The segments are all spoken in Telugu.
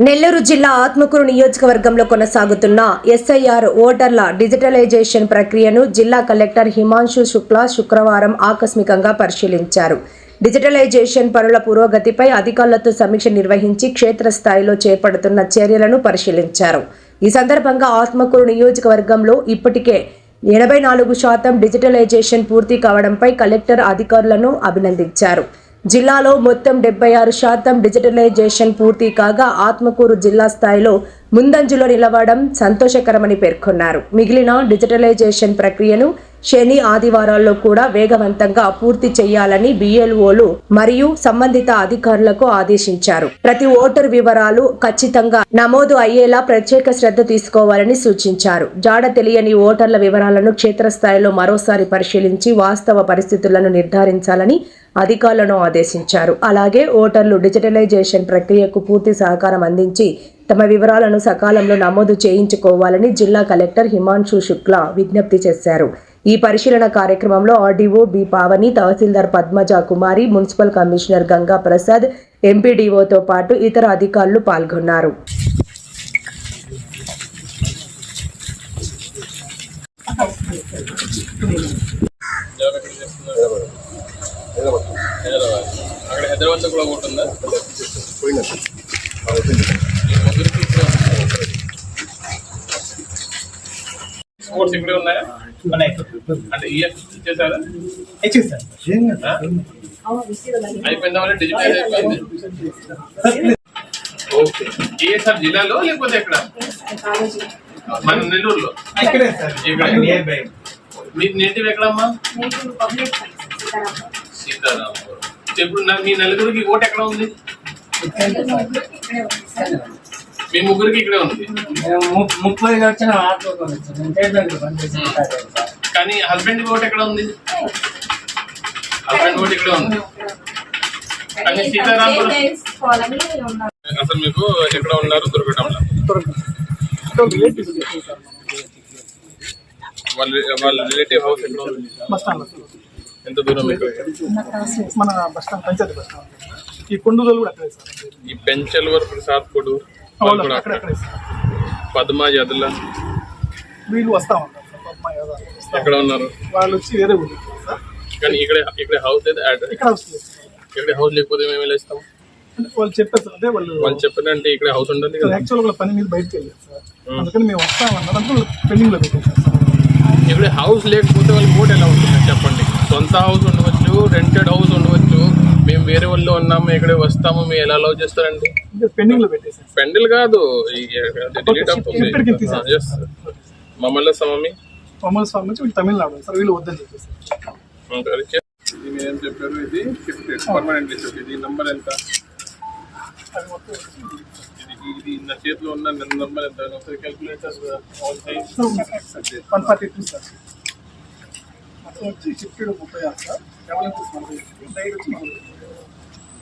నెల్లూరు జిల్లా ఆత్మకూరు నియోజకవర్గంలో కొనసాగుతున్న ఎస్ఐఆర్ ఓటర్ల డిజిటలైజేషన్ ప్రక్రియను జిల్లా కలెక్టర్ హిమాంశు శుక్లా శుక్రవారం ఆకస్మికంగా పరిశీలించారు. డిజిటలైజేషన్ పనుల పురోగతిపై అధికారులతో సమీక్ష నిర్వహించి క్షేత్రస్థాయిలో చేపడుతున్న చర్యలను పరిశీలించారు. ఈ సందర్భంగా ఆత్మకూరు నియోజకవర్గంలో ఇప్పటికే 84% డిజిటలైజేషన్ పూర్తి కావడంపై కలెక్టర్ అధికారులను అభినందించారు. జిల్లాలో మొత్తం 76% డిజిటలైజేషన్ పూర్తి కాగా ఆత్మకూరు జిల్లా స్థాయిలో ముందంజలో నిలవడం సంతోషకరమని పేర్కొన్నారు. మిగిలిన డిజిటలైజేషన్ ప్రక్రియను శని ఆదివారాల్లో కూడా వేగవంతంగా పూర్తి చేయాలని బిఎల్ఓలు మరియు సంబంధిత అధికారులకు ఆదేశించారు. ప్రతి ఓటరు వివరాలు ఖచ్చితంగా నమోదు అయ్యేలా ప్రత్యేక శ్రద్ధ తీసుకోవాలని సూచించారు. జాడ తెలియని ఓటర్ల వివరాలను క్షేత్రస్థాయిలో మరోసారి పరిశీలించి వాస్తవ పరిస్థితులను నిర్ధారించాలని అధికారులను ఆదేశించారు. అలాగే ఓటర్లు డిజిటలైజేషన్ ప్రక్రియకు పూర్తి సహకారం అందించి తమ వివరాలను సకాలంలో నమోదు చేయించుకోవాలని జిల్లా కలెక్టర్ హిమాంశు శుక్లా విజ్ఞప్తి చేశారు. ఈ పరిశీలన కార్యక్రమంలో ఆర్డీఓ బి పావని, తహసీల్దార్ పద్మజ కుమారి, మున్సిపల్ కమిషనర్ గంగా ప్రసాద్, ఎంపీడీఓతో పాటు ఇతర అధికారులు పాల్గొన్నారు. స్పోర్ట్స్ ఇక్కడే ఉన్నాయా? అంటే ఇచ్చేసారా? అయిపోయిందా? మళ్ళీ డిజిటల్ అయిపోయింది. ఓకే. ఏ సార్ జిల్లాలో లేకపోతే ఎక్కడ? మన నెల్లూరులో. మీ నేటివ్ ఎక్కడమ్మా? సీతారాంపురం. ఇప్పుడు మీ నలుగురికి ఓటు ఎక్కడ ఉంది? మీ ముగ్గురికి ఇక్కడే ఉంది. 30 వచ్చిన కానీ హస్బెండ్ ఓటు ఎక్కడ ఉంది? హస్బెండ్ ఓటు ఇక్కడే ఉంది. కానీ సీతారాంపురం అసలు మీకు ఎక్కడ ఉన్నారు? దొరకటంలో వాళ్ళ రిలేటివ్ హౌస్ ఎక్కడ ఉంది? ఎంత దూరం? మన బస్ స్టాండ్, పంచాయతీ బస్ స్టాండ్. ఈ కొండూరు కూడా అక్కడే సార్. ఈ పెంచల్వర్ ప్రసాద్ కొడు పద్మా యదుల వీళ్ళు వస్తా ఉంటారు సార్. పద్మా యాదవ్ ఎక్కడ ఉన్నారు? వాళ్ళు వచ్చి వేరే ఊరు సార్. కానీ ఇక్కడ హౌస్ లేదు. ఇక్కడ హౌస్ లేదు. ఇక్కడ హౌస్ లేకపోతే మేము ఎలా ఇస్తాం? అంటే వాళ్ళు చెప్పారు సార్. అదే వాళ్ళు చెప్పారంటే ఇక్కడ హౌస్ ఉండాలి కదా. యాక్చువల్ వాళ్ళ పని మీద బయటకు వెళ్ళారు సార్. అందుకని మేము వస్తామన్నారు. అంటే పెండింగ్ లో పెట్టారు సార్. ఇక్కడ హౌస్ లేకపోతే వాళ్ళకి ఓటు ఎలా ఉంటుంది చెప్పండి? సొంత హౌస్ ఉండవచ్చు, రెంటెడ్ హౌస్ ఉండవచ్చు. మేము వేరే వాళ్ళు ఉన్నాము, ఇక్కడే వస్తాము, మేము ఎలా అలౌ చేస్తారండి? పెండింగ్ లో పెట్టేసారు. పెండిల్ కాదు, మమ్మల్ని స్వామి వీళ్ళు తమిళనాడు సార్. వీళ్ళు వద్దని చెప్పేసి ఏం చెప్పారు? ఇది షిఫ్టెడ్ పర్మనెంట్లీ షిఫ్ట్. ఇది నంబర్ ఎంత? ఇది నా చేతిలో ఉన్న నంబర్ ఎంత? ఒకసారి క్యాల్కులేటర్ 142 సార్. వచ్చి షిఫ్టెడ్ 36 సార్.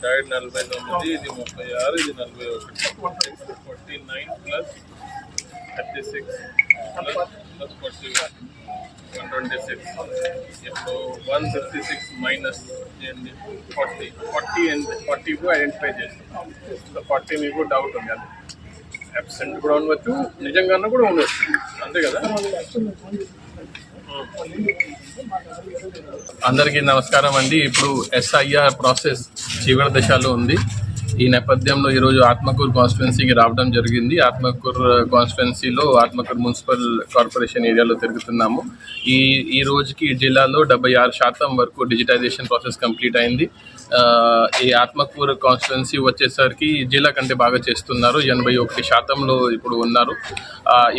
డైడ్ 49, ఇది 36, ఇది 41, 49 ప్లస్ 36 ప్లస్ 41, 126. ఇప్పుడు 166 మైనస్ 40 అండ్ 40 ఐడెంటిఫై చేస్తాం. సో 40 మీకు డౌట్ ఉంది. అది అబ్సెంట్ కూడా ఉండవచ్చు, నిజంగానే కూడా ఉండవచ్చు, అంతే కదా? అందరికీ నమస్కారం అండి. ఇప్పుడు ఎస్ఐఆర్ ప్రాసెస్ చివరి దశలో ఉంది. ఈ నేపథ్యంలో ఈరోజు ఆత్మకూరు కాన్స్టిట్యున్సీకి రావడం జరిగింది. ఆత్మకూరు కాన్స్టిట్యున్సీలో ఆత్మకూరు మున్సిపల్ కార్పొరేషన్ ఏరియాలో తిరుగుతున్నాము. ఈ రోజుకి జిల్లాలో 76% వరకు డిజిటైజేషన్ ప్రాసెస్ కంప్లీట్ అయింది. ఈ ఆత్మకూరు కాన్స్టిట్యున్సీ వచ్చేసరికి జిల్లా కంటే బాగా చేస్తున్నారు. 81% ఇప్పుడు ఉన్నారు.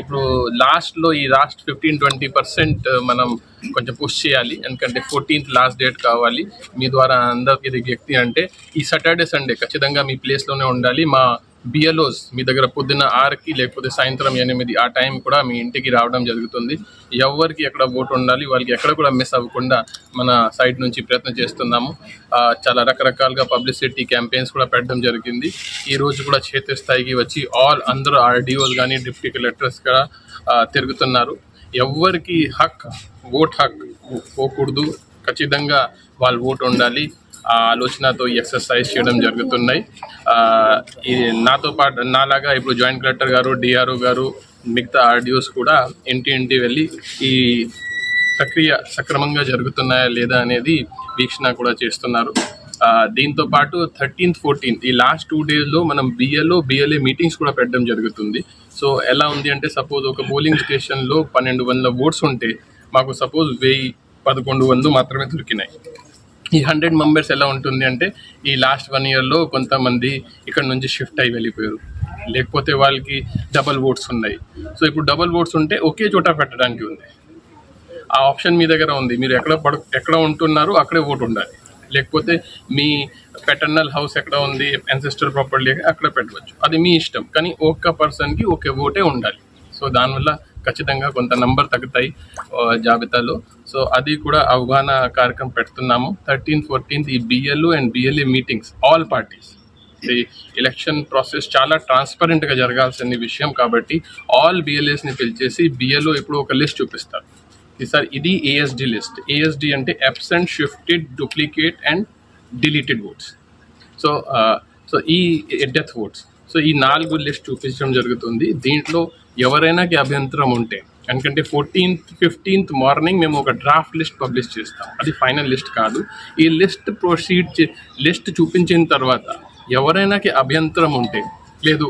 ఇప్పుడు లాస్ట్లో ఈ లాస్ట్ 15-20% మనం కొంచెం పుష్ చేయాలి. ఎందుకంటే 14th లాస్ట్ డేట్ కావాలి. మీ ద్వారా అందరికి విజ్ఞప్తి అంటే ఈ సాటర్డే సండే ఖచ్చితంగా మీ ప్లేస్లోనే ఉండాలి. మా బిఎల్ఓస్ మీ దగ్గర పొద్దున్న 6కి లేకపోతే సాయంత్రం 8 ఆ టైం కూడా మీ ఇంటికి రావడం జరుగుతుంది. ఎవరికి ఎక్కడ ఓటు ఉండాలి వాళ్ళకి ఎక్కడ కూడా మిస్ అవ్వకుండా మన సైడ్ నుంచి ప్రయత్నం చేస్తున్నాము. చాలా రకరకాలుగా పబ్లిసిటీ క్యాంపెయిన్స్ కూడా పెట్టడం జరిగింది. ఈరోజు కూడా క్షేత్రస్థాయికి వచ్చి అందరూ ఆర్డీఓస్ కానీ డిప్యూటీ కలెక్టర్స్ కూడా తిరుగుతున్నారు. ఎవరికి ఓట్ హక్ పోకూడదు, ఖచ్చితంగా వాళ్ళు ఓటు ఉండాలి. ఆ ఆలోచనతో ఈ ఎక్సర్సైజ్ చేయడం జరుగుతున్నాయి. నాతో పాటు నాలాగా ఇప్పుడు జాయింట్ కలెక్టర్ గారు, డిఆర్ఓ గారు, మిగతా ఆర్డిఓస్ కూడా ఇంటి వెళ్ళి ఈ ప్రక్రియ సక్రమంగా జరుగుతున్నాయా లేదా అనేది వీక్షణ కూడా చేస్తున్నారు. దీంతో పాటు 13th, 14th ఈ లాస్ట్ 2 daysలో మనం బిఎల్ఏ మీటింగ్స్ కూడా పెట్టడం జరుగుతుంది. సో ఎలా ఉంది అంటే సపోజ్ ఒక పోలింగ్ స్టేషన్లో 1200 votes ఉంటే మాకు సపోజ్ 1100 మాత్రమే దొరికినాయి. ఈ 100 members ఎలా ఉంటుంది అంటే ఈ లాస్ట్ 1 yearలో కొంతమంది ఇక్కడ నుంచి షిఫ్ట్ అయి వెళ్ళిపోయారు, లేకపోతే వాళ్ళకి డబల్ ఓట్స్ ఉన్నాయి. సో ఇప్పుడు డబల్ ఓట్స్ ఉంటే ఒకే చోట పెట్టడానికి ఉంది. ఆ ఆప్షన్ మీ దగ్గర ఉంది. మీరు ఎక్కడ ఉంటున్నారో అక్కడే ఓటు ఉండాలి, లేకపోతే మీ పెటర్నల్ హౌస్ ఎక్కడ ఉంది, యాన్సెస్టర్ ప్రాపర్టీ అక్కడ పెట్టవచ్చు. అది మీ ఇష్టం, కానీ ఒక్క పర్సన్కి ఒకే ఓటే ఉండాలి. సో దానివల్ల ఖచ్చితంగా కొంత నంబర్ తగ్గుతాయి జాబితాలో. సో అది కూడా అవగాహన కార్యక్రమం పెడుతున్నాము. 13th, 14th ఈ BLO and BLA meetings all parties. ఈ ఎలక్షన్ ప్రాసెస్ చాలా ట్రాన్స్పరెంట్గా జరగాల్సిన విషయం కాబట్టి ఆల్ బిఎల్ఏస్ని పిలిచేసి బిఎల్ఓ ఇప్పుడు ఒక లిస్ట్ చూపిస్తారు. సార్ ఇది ఏఎస్డి లిస్ట్. ఏఎస్డి అంటే absent, shifted, duplicate and deleted votes. So ఈ డెత్ ఓట్స్. సో ఈ 4 లిస్ట్ చూపించడం జరుగుతుంది. దీంట్లో ఎవరైనాకి అభ్యంతరం ఉంటే, ఎందుకంటే 14th, 15th మార్నింగ్ మేము ఒక డ్రాఫ్ట్ లిస్ట్ పబ్లిష్ చేస్తాం. అది ఫైనల్ లిస్ట్ కాదు. ఈ లిస్ట్ చూపించిన తర్వాత ఎవరైనాకి అభ్యంతరం ఉంటే, లేదు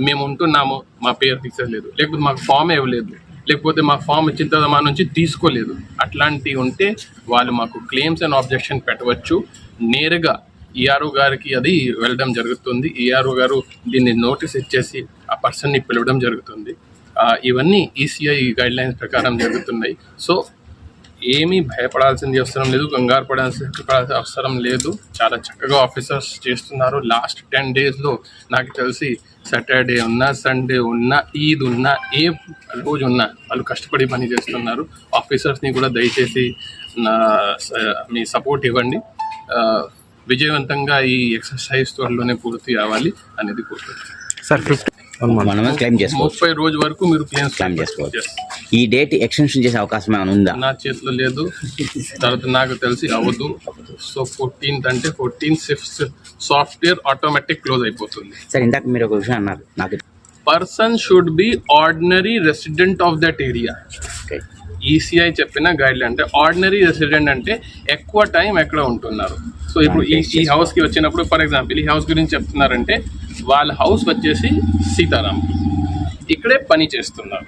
మేము ఉంటున్నాము మా పేరు తీసేయలేదు, లేకపోతే మాకు ఫామ్ ఇవ్వలేదు, లేకపోతే మా ఫామ్ ఇచ్చిన తర్వాత మా నుంచి తీసుకోలేదు, అట్లాంటివి ఉంటే వాళ్ళు మాకు క్లెయిమ్స్ అండ్ ఆబ్జెక్షన్ పెట్టవచ్చు. నేరుగా ఈఆర్ఓ గారికి అది వెళ్ళడం జరుగుతుంది. ఈఆర్ఓ గారు దీన్ని నోటీస్ ఇచ్చేసి ఆ పర్సన్ని పిలవడం జరుగుతుంది. ఇవన్నీ ఈసీఐ గైడ్లైన్స్ ప్రకారం జరుగుతున్నాయి. సో ఏమీ భయపడాల్సింది అవసరం లేదు, కంగారు పడాల్సిన అవసరం లేదు. చాలా చక్కగా ఆఫీసర్స్ చేస్తున్నారు. లాస్ట్ 10 daysలో నాకు తెలిసి సాటర్డే ఉన్నా, సండే ఉన్నా, ఈద్ ఉన్నా, ఏ రోజు ఉన్నా వాళ్ళు కష్టపడి పని చేస్తున్నారు. ఆఫీసర్స్ని కూడా దయచేసి మీ సపోర్ట్ ఇవ్వండి. విజయవంతంగా ఈ ఎక్సర్సైజ్ త్వరలోనే పూర్తి అవ్వాలి అనేది కోరుతున్నాను. సార్ మనమే క్లెయిమ్ చేసుకోవచ్చు. 30 రోజు వరకు మీరు క్లెయిమ్ చేసుకోవచ్చు. ఈ డేట్ ఎక్స్టెన్షన్ చేసే అవకాశం ఏమైనా ఉందా? నా చేతిలో లేదు, తర్వాత నాకు తెలిసి అవ్వదు. సో 14th అంటే 14th సాఫ్ట్వేర్ ఆటోమేటిక్ క్లోజ్ అయిపోతుంది. సార్ ఇందాక మీరు ఒక విషయం అన్నారు, నాకు person should be ordinary resident of that area. ECI చెప్పిన గైడ్లైన్ అంటే ఆర్డినరీ రెసిడెంట్ అంటే ఎక్కువ టైం ఎక్కడ ఉంటున్నారు. సో ఇప్పుడు ఈ హౌస్కి వచ్చినప్పుడు ఫర్ ఎగ్జాంపుల్ ఈ హౌస్ గురించి చెప్తున్నారంటే వాళ్ళ హౌస్ వచ్చేసి సీతారాం, ఇక్కడే పని చేస్తున్నారు,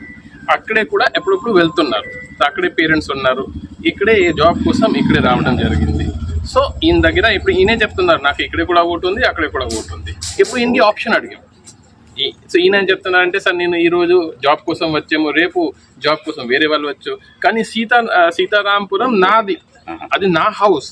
అక్కడే కూడా ఎప్పుడప్పుడు వెళ్తున్నారు, అక్కడే పేరెంట్స్ ఉన్నారు, ఇక్కడే జాబ్ కోసం ఇక్కడే రావడం జరిగింది. సో ఈయన దగ్గర ఇప్పుడు ఈయనే చెప్తున్నారు నాకు ఇక్కడే కూడా ఓటు ఉంది, అక్కడే కూడా ఓటు ఉంది. ఇప్పుడు ఈయనకి ఆప్షన్ అడిగాం. సో ఈయన ఏం చెప్తున్నారంటే సార్ నేను ఈరోజు జాబ్ కోసం వచ్చాము, రేపు జాబ్ కోసం వేరే వాళ్ళు వచ్చు, కానీ సీతారాంపురం నాది, అది నా హౌస్,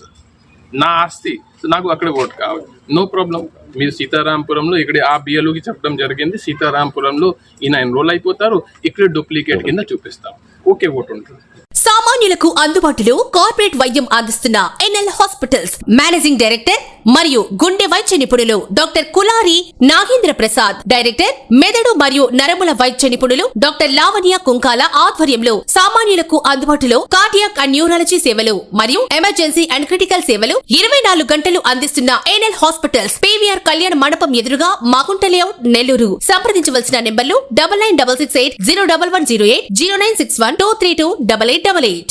నా ఆస్తి, సో నాకు అక్కడ ఓటు కావాలి. నో ప్రాబ్లం, మీరు సీతారాంపురంలో ఇక్కడ ఆ బిఎల్ఓకి చెప్పడం జరిగింది, సీతారాంపురంలో ఈయన ఎన్రోల్ అయిపోతారు, ఇక్కడ డూప్లికేట్ కింద చూపిస్తాం, ఓకే ఓటు ఉంటుంది. సామాన్యులకు అందుబాటులో కార్పొరేట్ వైద్యం అందిస్తున్న ఎన్ఎల్ హాస్పిటల్స్ మేనేజింగ్ డైరెక్టర్ మరియు గుండె వైద్య నిపుణులు డాక్టర్ కులారి నాగేంద్ర ప్రసాద్, డైరెక్టర్ మెదడు మరియు నరముల వైద్య నిపుణులు డాక్టర్ లావణ్య కుంకాల ఆధ్వర్యంలో సామాన్యులకు అందుబాటులో కార్డియాక్ అండ్ న్యూరాలజీ సేవలు మరియు ఎమర్జెన్సీ అండ్ క్రిటికల్ సేవలు 24 గంటలు అందిస్తున్న ఎన్ఎల్ హాస్పిటల్స్ పీవీఆర్ కళ్యాణ మండపం ఎదురుగా మాగుంట లేఅవుట్, నెల్లూరు. సంప్రదించవలసిన నెంబర్లు 9966801108, 0961232888.